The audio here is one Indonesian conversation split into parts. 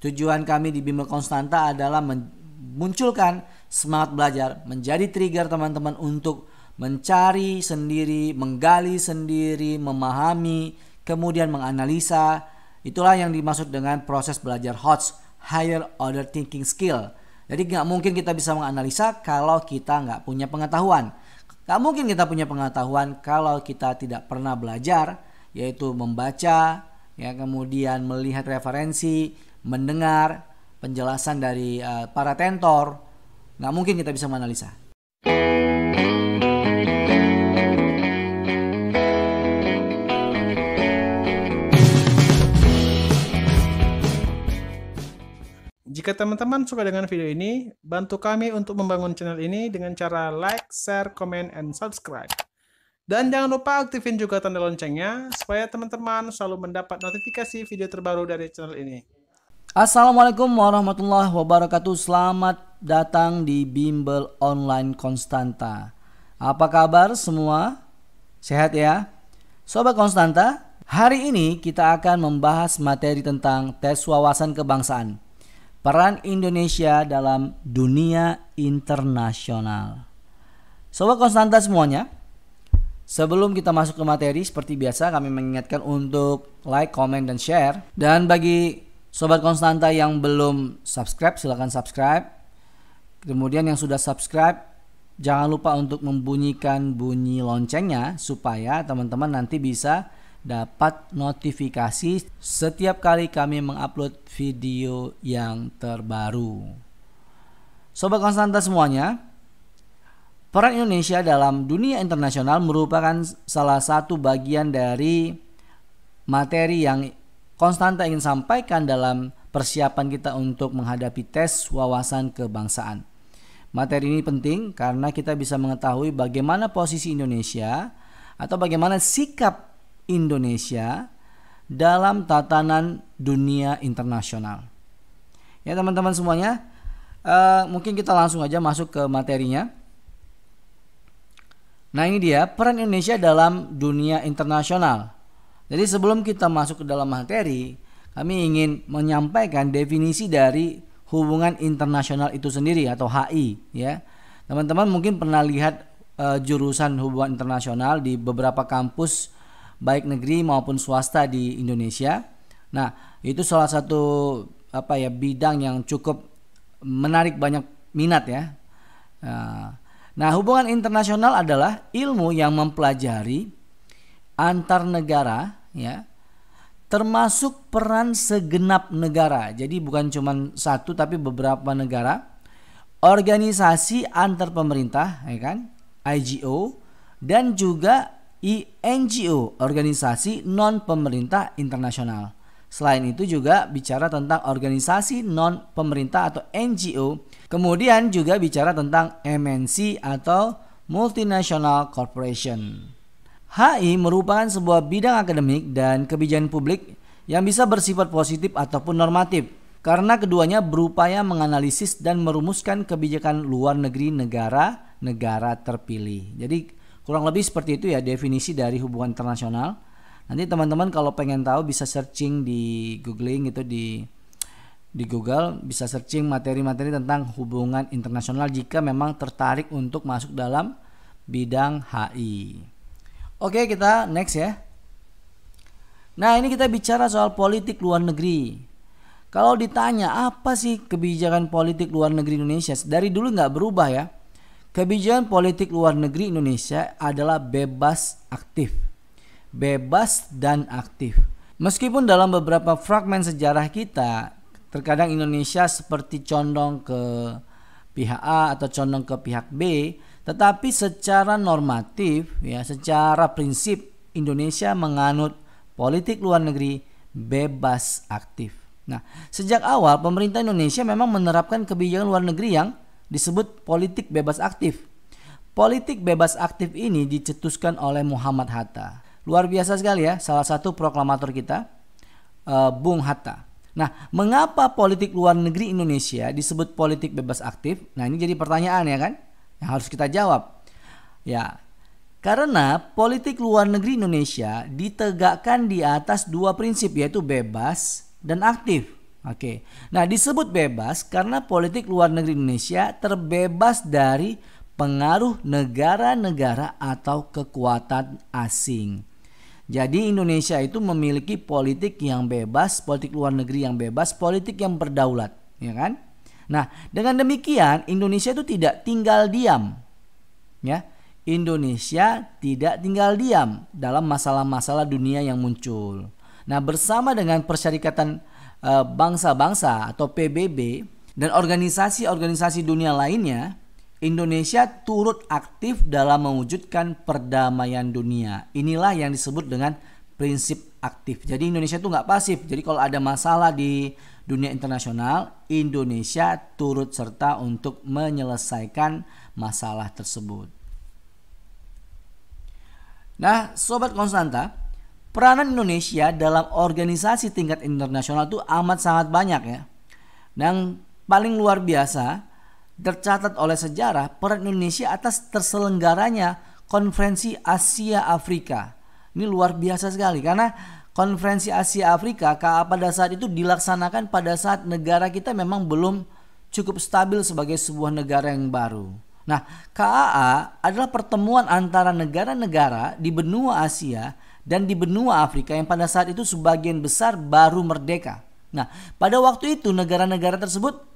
Tujuan kami di Bimbel Konstanta adalah memunculkan semangat belajar, menjadi trigger teman-teman untuk mencari sendiri, menggali sendiri, memahami, kemudian menganalisa. Itulah yang dimaksud dengan proses belajar HOTS, Higher Order Thinking Skill. Jadi nggak mungkin kita bisa menganalisa kalau kita nggak punya pengetahuan. Nggak mungkin kita punya pengetahuan kalau kita tidak pernah belajar, yaitu membaca, ya, kemudian melihat referensi, mendengar penjelasan dari para tentor. Nggak mungkin kita bisa menganalisa. Jika teman-teman suka dengan video ini, bantu kami untuk membangun channel ini dengan cara like, share, comment, and subscribe. Dan jangan lupa aktifin juga tanda loncengnya, supaya teman-teman selalu mendapat notifikasi video terbaru dari channel ini. Assalamualaikum warahmatullahi wabarakatuh. Selamat datang di Bimbel Online Konstanta. Apa kabar semua? Sehat ya? Sobat Konstanta, hari ini kita akan membahas materi tentang tes wawasan kebangsaan. Peran Indonesia dalam dunia internasional. Sobat Konstanta semuanya, sebelum kita masuk ke materi, seperti biasa kami mengingatkan untuk like, comment, dan share. Dan bagi Sobat Konstanta yang belum subscribe, silakan subscribe. Kemudian yang sudah subscribe, jangan lupa untuk membunyikan bunyi loncengnya supaya teman-teman nanti bisa dapat notifikasi setiap kali kami mengupload video yang terbaru. Sobat Konstanta semuanya, peran Indonesia dalam dunia internasional merupakan salah satu bagian dari materi yang Konstanta ingin sampaikan dalam persiapan kita untuk menghadapi tes wawasan kebangsaan. Materi ini penting karena kita bisa mengetahui bagaimana posisi Indonesia atau bagaimana sikap Indonesia dalam tatanan dunia internasional. Ya teman-teman semuanya, mungkin kita langsung aja masuk ke materinya. Nah ini dia peran Indonesia dalam dunia internasional. Jadi sebelum kita masuk ke dalam materi, kami ingin menyampaikan definisi dari hubungan internasional itu sendiri atau HI. Ya, teman-teman mungkin pernah lihat jurusan hubungan internasional di beberapa kampus baik negeri maupun swasta di Indonesia. Nah, itu salah satu bidang yang cukup menarik banyak minat ya. Nah, hubungan internasional adalah ilmu yang mempelajari antar negara ya, termasuk peran segenap negara. Jadi bukan cuma satu tapi beberapa negara, organisasi antar pemerintah ya kan, IGO, dan juga NGO, organisasi non pemerintah internasional. Selain itu juga bicara tentang organisasi non pemerintah atau NGO. Kemudian juga bicara tentang MNC atau Multinational Corporation. HI merupakan sebuah bidang akademik dan kebijakan publik yang bisa bersifat positif ataupun normatif, karena keduanya berupaya menganalisis dan merumuskan kebijakan luar negeri negara-negara terpilih. Jadi kurang lebih seperti itu ya definisi dari hubungan internasional. Nanti teman-teman kalau pengen tahu bisa searching di googling gitu di Google, bisa searching materi-materi tentang hubungan internasional jika memang tertarik untuk masuk dalam bidang HI. Oke, kita next ya. Nah, ini kita bicara soal politik luar negeri. Kalau ditanya apa sih kebijakan politik luar negeri Indonesia, dari dulu nggak berubah ya. Kebijakan politik luar negeri Indonesia adalah bebas aktif. Bebas dan aktif. Meskipun dalam beberapa fragmen sejarah kita, terkadang Indonesia seperti condong ke pihak A atau condong ke pihak B, tetapi secara normatif ya, secara prinsip Indonesia menganut politik luar negeri bebas aktif. Nah, sejak awal pemerintah Indonesia memang menerapkan kebijakan luar negeri yang disebut politik bebas aktif. Politik bebas aktif ini dicetuskan oleh Muhammad Hatta. Luar biasa sekali ya, salah satu proklamator kita, Bung Hatta. Nah, mengapa politik luar negeri Indonesia disebut politik bebas aktif? Nah, ini jadi pertanyaan ya kan, yang harus kita jawab. Ya, karena politik luar negeri Indonesia ditegakkan di atas dua prinsip, yaitu bebas dan aktif. Oke. Nah, disebut bebas karena politik luar negeri Indonesia terbebas dari pengaruh negara-negara atau kekuatan asing. Jadi Indonesia itu memiliki politik yang bebas, politik luar negeri yang bebas, politik yang berdaulat, ya kan? Nah, dengan demikian Indonesia itu tidak tinggal diam. Ya. Indonesia tidak tinggal diam dalam masalah-masalah dunia yang muncul. Nah, bersama dengan Persyarikatan Bangsa-Bangsa atau PBB dan organisasi-organisasi dunia lainnya, Indonesia turut aktif dalam mewujudkan perdamaian dunia. Inilah yang disebut dengan prinsip aktif. Jadi Indonesia itu nggak pasif. Jadi kalau ada masalah di dunia internasional, Indonesia turut serta untuk menyelesaikan masalah tersebut. Nah, Sobat Konstanta, peranan Indonesia dalam organisasi tingkat internasional itu amat sangat banyak ya. Dan paling luar biasa tercatat oleh sejarah peran Indonesia atas terselenggaranya Konferensi Asia Afrika. Ini luar biasa sekali karena Konferensi Asia Afrika KAA pada saat itu dilaksanakan pada saat negara kita memang belum cukup stabil sebagai sebuah negara yang baru. Nah, KAA adalah pertemuan antara negara-negara di benua Asia dan di benua Afrika yang pada saat itu sebagian besar baru merdeka. Nah, pada waktu itu negara-negara tersebut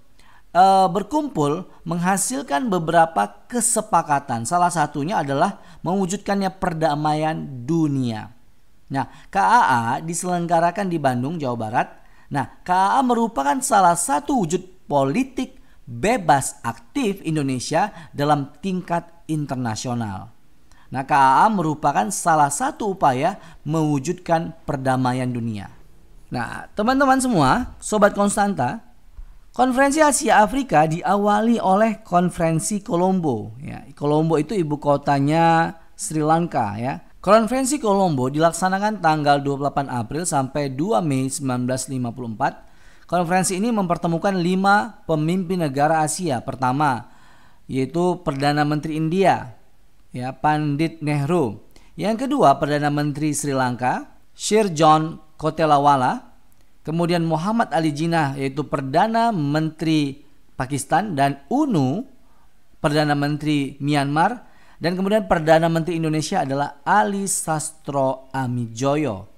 berkumpul menghasilkan beberapa kesepakatan. Salah satunya adalah mewujudkannya perdamaian dunia. Nah, KAA diselenggarakan di Bandung, Jawa Barat. Nah, KAA merupakan salah satu wujud politik bebas aktif Indonesia dalam tingkat internasional. Nah, KAA merupakan salah satu upaya mewujudkan perdamaian dunia. Nah, teman-teman semua, Sobat Konstanta, Konferensi Asia Afrika diawali oleh Konferensi Kolombo. Ya, Kolombo itu ibu kotanya Sri Lanka. Ya. Konferensi Kolombo dilaksanakan tanggal 28 April sampai 2 Mei 1954. Konferensi ini mempertemukan 5 pemimpin negara Asia. Pertama, yaitu Perdana Menteri India, ya, Pandit Nehru. Yang kedua, Perdana Menteri Sri Lanka, Sir John Kotelawala. Kemudian Muhammad Ali Jinnah, yaitu Perdana Menteri Pakistan, dan UNU, Perdana Menteri Myanmar, dan kemudian Perdana Menteri Indonesia adalah Ali Sastro Amijoyo.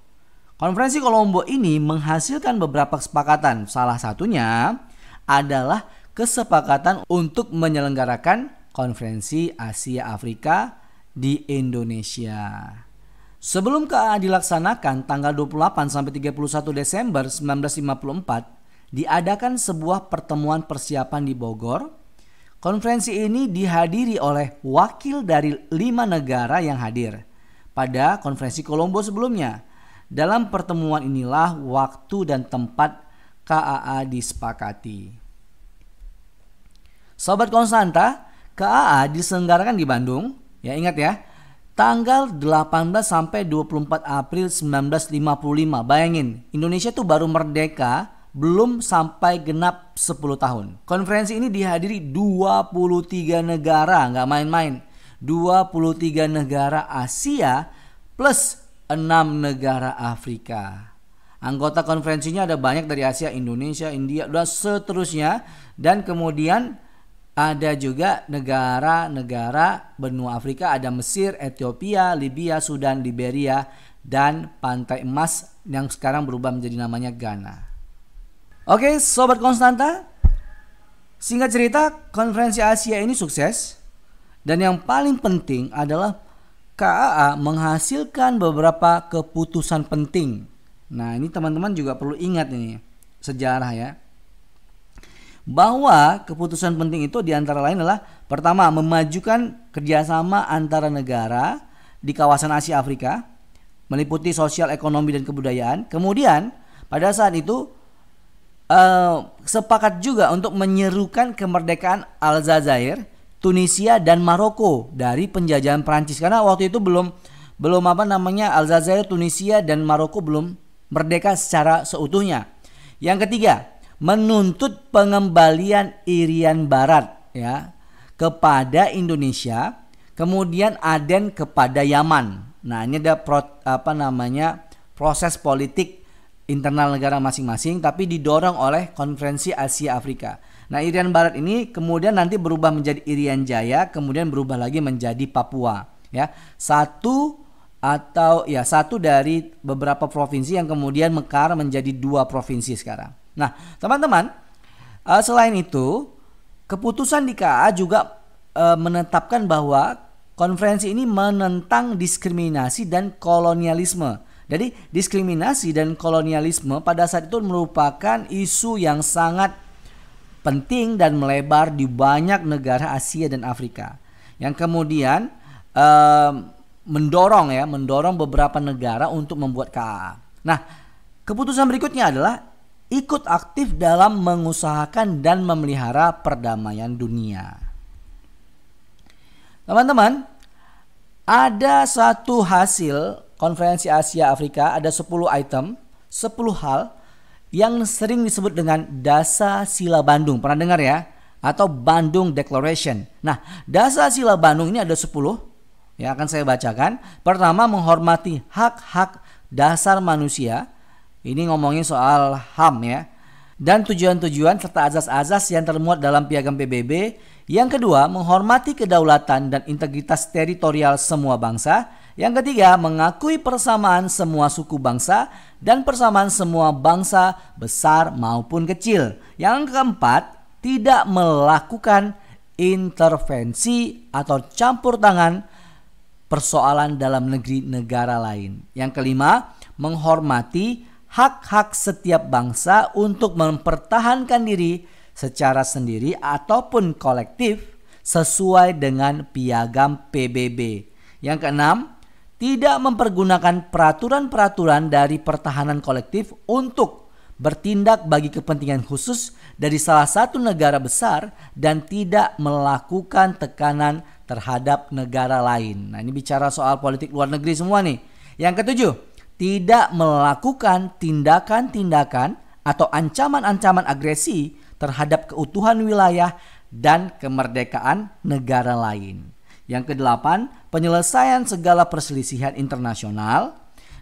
Konferensi Kolombo ini menghasilkan beberapa kesepakatan. Salah satunya adalah kesepakatan untuk menyelenggarakan Konferensi Asia Afrika di Indonesia. Sebelum KAA dilaksanakan tanggal 28 sampai 31 Desember 1954, diadakan sebuah pertemuan persiapan di Bogor. Konferensi ini dihadiri oleh wakil dari 5 negara yang hadir pada Konferensi Kolombo sebelumnya. Dalam pertemuan inilah waktu dan tempat KAA disepakati. Sobat Konstanta, KAA diselenggarakan di Bandung. Ya, ingat ya. Tanggal 18 sampai 24 April 1955. Bayangin, Indonesia tuh baru merdeka belum sampai genap 10 tahun. Konferensi ini dihadiri 23 negara, nggak main-main. 23 negara Asia plus 6 negara Afrika. Anggota konferensinya ada banyak dari Asia, Indonesia, India, dan seterusnya. Dan kemudian ada juga negara-negara benua Afrika, ada Mesir, Ethiopia, Libya, Sudan, Liberia, dan Pantai Emas yang sekarang berubah menjadi namanya Ghana. Oke, Sobat Konstanta, singkat cerita Konferensi Asia ini sukses. Dan yang paling penting adalah KAA menghasilkan beberapa keputusan penting. Nah, ini teman-teman juga perlu ingat ini sejarah ya. Bahwa keputusan penting itu diantara lain adalah pertama, memajukan kerjasama antara negara di kawasan Asia Afrika, meliputi sosial, ekonomi, dan kebudayaan. Kemudian pada saat itu sepakat juga untuk menyerukan kemerdekaan Aljazair, Tunisia, dan Maroko dari penjajahan Prancis. Karena waktu itu belum Aljazair, Tunisia, dan Maroko belum merdeka secara seutuhnya. Yang ketiga, menuntut pengembalian Irian Barat ya kepada Indonesia, kemudian Aden kepada Yaman. Nah, ini ada proses politik internal negara masing-masing, tapi didorong oleh Konferensi Asia Afrika. Nah, Irian Barat ini kemudian nanti berubah menjadi Irian Jaya, kemudian berubah lagi menjadi Papua, ya. Satu dari beberapa provinsi yang kemudian mekar menjadi 2 provinsi sekarang. Nah, teman-teman, selain itu, keputusan di KAA juga menetapkan bahwa konferensi ini menentang diskriminasi dan kolonialisme. Jadi diskriminasi dan kolonialisme pada saat itu merupakan isu yang sangat penting dan melebar di banyak negara Asia dan Afrika, yang kemudian mendorong beberapa negara untuk membuat KAA. Nah, keputusan berikutnya adalah ikut aktif dalam mengusahakan dan memelihara perdamaian dunia. Teman-teman, ada satu hasil Konferensi Asia Afrika, ada 10 item, 10 hal yang sering disebut dengan Dasa Sila Bandung. Pernah dengar ya? Atau Bandung Declaration. Nah, Dasa Sila Bandung ini ada 10 yang akan saya bacakan. Pertama, menghormati hak-hak dasar manusia. Ini ngomongin soal HAM ya. Dan tujuan-tujuan serta azas-azas yang termuat dalam Piagam PBB. Yang kedua, menghormati kedaulatan dan integritas teritorial semua bangsa. Yang ketiga, mengakui persamaan semua suku bangsa dan persamaan semua bangsa besar maupun kecil. Yang keempat, tidak melakukan intervensi atau campur tangan persoalan dalam negeri negara lain. Yang kelima, menghormati hak-hak setiap bangsa untuk mempertahankan diri secara sendiri ataupun kolektif sesuai dengan Piagam PBB. Yang keenam, tidak mempergunakan peraturan-peraturan dari pertahanan kolektif untuk bertindak bagi kepentingan khusus dari salah satu negara besar dan tidak melakukan tekanan terhadap negara lain. Nah, ini bicara soal politik luar negeri semua nih. Yang ketujuh, tidak melakukan tindakan-tindakan atau ancaman-ancaman agresi terhadap keutuhan wilayah dan kemerdekaan negara lain. Yang kedelapan, penyelesaian segala perselisihan internasional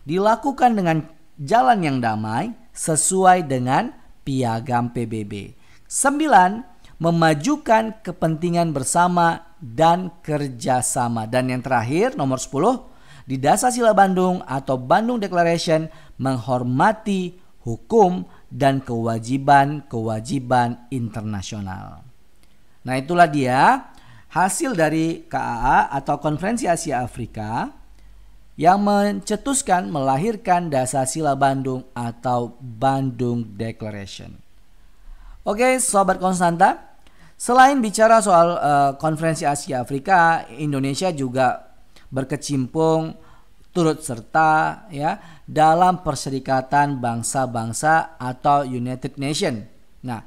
dilakukan dengan jalan yang damai sesuai dengan Piagam PBB. 9, memajukan kepentingan bersama dan kerjasama. Dan yang terakhir, nomor 10, di Dasa Sila Bandung atau Bandung Declaration menghormati hukum dan kewajiban-kewajiban internasional. Nah, itulah dia hasil dari KAA atau Konferensi Asia Afrika yang mencetuskan melahirkan Dasa Sila Bandung atau Bandung Declaration. Oke, Sobat Konstanta, selain bicara soal Konferensi Asia Afrika, Indonesia juga berkecimpung turut serta ya dalam Perserikatan Bangsa-Bangsa atau United Nation. Nah,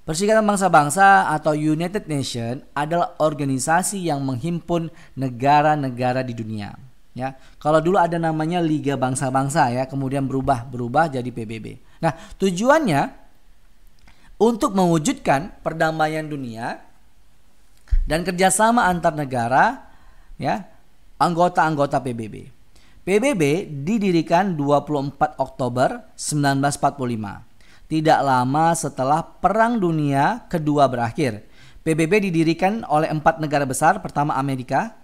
Perserikatan Bangsa-Bangsa atau United Nation adalah organisasi yang menghimpun negara-negara di dunia. Ya, kalau dulu ada namanya Liga Bangsa-Bangsa ya, kemudian berubah jadi PBB. Nah, tujuannya untuk mewujudkan perdamaian dunia dan kerjasama antar negara ya, anggota-anggota PBB. PBB didirikan 24 Oktober 1945. Tidak lama setelah Perang Dunia Kedua berakhir. PBB didirikan oleh 4 negara besar. Pertama Amerika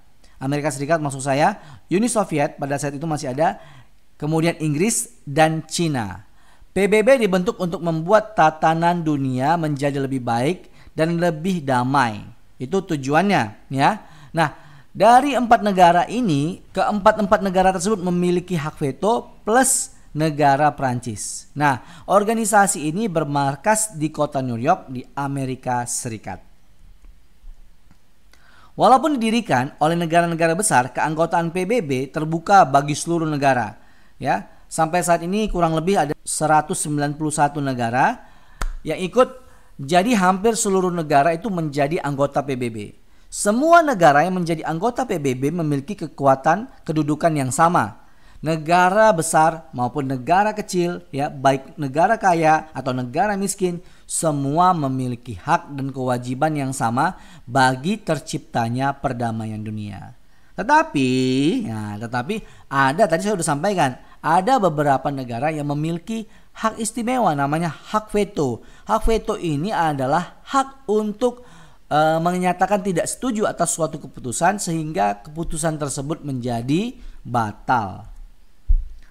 Serikat maksud saya, Uni Soviet pada saat itu masih ada, kemudian Inggris dan Cina. PBB dibentuk untuk membuat tatanan dunia menjadi lebih baik dan lebih damai. Itu tujuannya ya. Nah, dari 4 negara ini, keempat negara tersebut memiliki hak veto plus negara Prancis. Nah, organisasi ini bermarkas di kota New York di Amerika Serikat. Walaupun didirikan oleh negara-negara besar, keanggotaan PBB terbuka bagi seluruh negara. Ya, sampai saat ini kurang lebih ada 191 negara yang ikut, jadi hampir seluruh negara itu menjadi anggota PBB. Semua negara yang menjadi anggota PBB memiliki kekuatan kedudukan yang sama. Negara besar maupun negara kecil, ya, baik negara kaya atau negara miskin, semua memiliki hak dan kewajiban yang sama bagi terciptanya perdamaian dunia. Tetapi ada, tadi saya sudah sampaikan, ada beberapa negara yang memiliki hak istimewa namanya hak veto. Hak veto ini adalah hak untuk menyatakan tidak setuju atas suatu keputusan sehingga keputusan tersebut menjadi batal.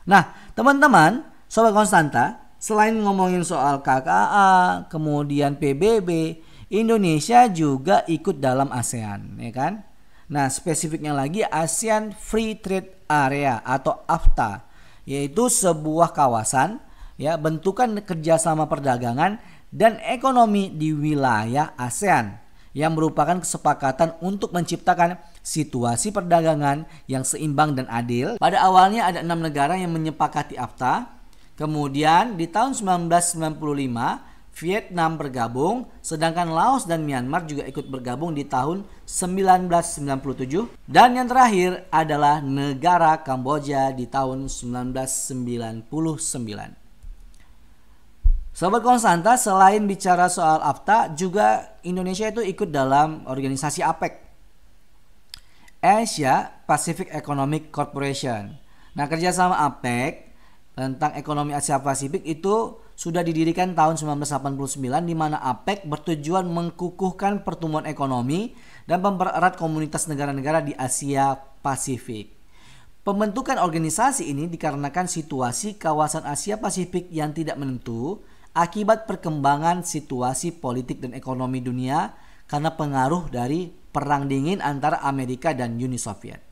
Nah, teman-teman, Sobat Konstanta, selain ngomongin soal KKA, kemudian PBB, Indonesia juga ikut dalam ASEAN, ya kan? Nah, spesifiknya lagi ASEAN Free Trade Area atau AFTA, yaitu sebuah kawasan ya bentukan kerjasama perdagangan dan ekonomi di wilayah ASEAN yang merupakan kesepakatan untuk menciptakan situasi perdagangan yang seimbang dan adil. Pada awalnya ada 6 negara yang menyepakati AFTA. Kemudian di tahun 1995 Vietnam bergabung, sedangkan Laos dan Myanmar juga ikut bergabung di tahun 1997. Dan yang terakhir adalah negara Kamboja di tahun 1999. Sobat Konstanta, selain bicara soal AFTA, juga Indonesia itu ikut dalam organisasi APEC, Asia Pacific Economic Corporation. Nah, kerjasama APEC tentang ekonomi Asia Pasifik itu sudah didirikan tahun 1989, di mana APEC bertujuan mengkukuhkan pertumbuhan ekonomi dan mempererat komunitas negara-negara di Asia Pasifik. Pembentukan organisasi ini dikarenakan situasi kawasan Asia Pasifik yang tidak menentu akibat perkembangan situasi politik dan ekonomi dunia karena pengaruh dari Perang Dingin antara Amerika dan Uni Soviet.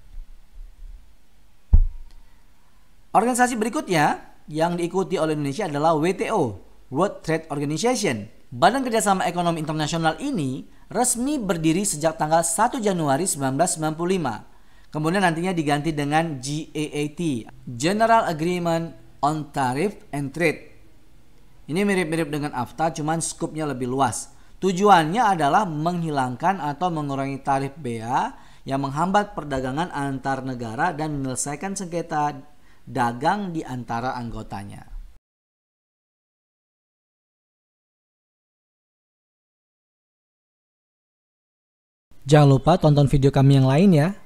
Organisasi berikutnya yang diikuti oleh Indonesia adalah WTO, World Trade Organization. Badan Kerjasama Ekonomi Internasional ini resmi berdiri sejak tanggal 1 Januari 1995. Kemudian nantinya diganti dengan GATT, General Agreement on Tariff and Trade. Ini mirip-mirip dengan AFTA, cuman skupnya lebih luas. Tujuannya adalah menghilangkan atau mengurangi tarif bea yang menghambat perdagangan antar negara dan menyelesaikan sengketa dagang di antara anggotanya. Jangan lupa tonton video kami yang lain ya.